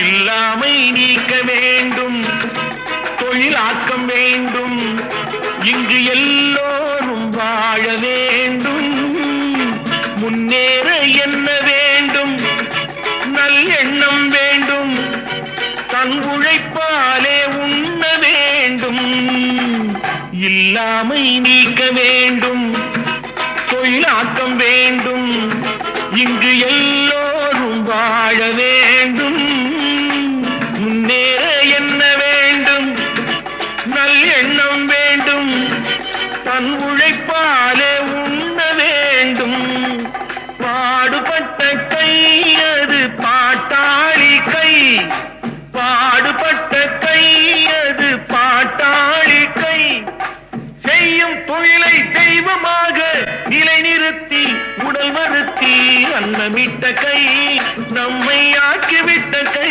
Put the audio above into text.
இல்லாமை நீக்க வேண்டும், தொழிலாக்கம் வேண்டும், இங்கு எல்லோரும் வாழ வேண்டும். முன்னேற என்ன வேண்டும், நல்லெண்ணம் வேண்டும், தன் உழைப்பாலே உண்ண வேண்டும். இல்லாமை நீக்க வேண்டும், தொழிலாக்கம் வேண்டும், இங்கு எல்லோரும் வாழ வேண்டும். முன்னேற என்ன வேண்டும், நல்லெண்ணம் வேண்டும், தன் உழைப்பாலே உண்ண வேண்டும். பாடுபட்ட கை அது பாட்டாளி கை, பாடுபட்ட கை அது பாட்டாளி கை. செய்யும் தொழிலை தெய்வமாக நிலைநிறுத்தி உடல் வருத்தி அன்னமிட்ட கை, நம்மை ஆக்கிவிட்ட கை.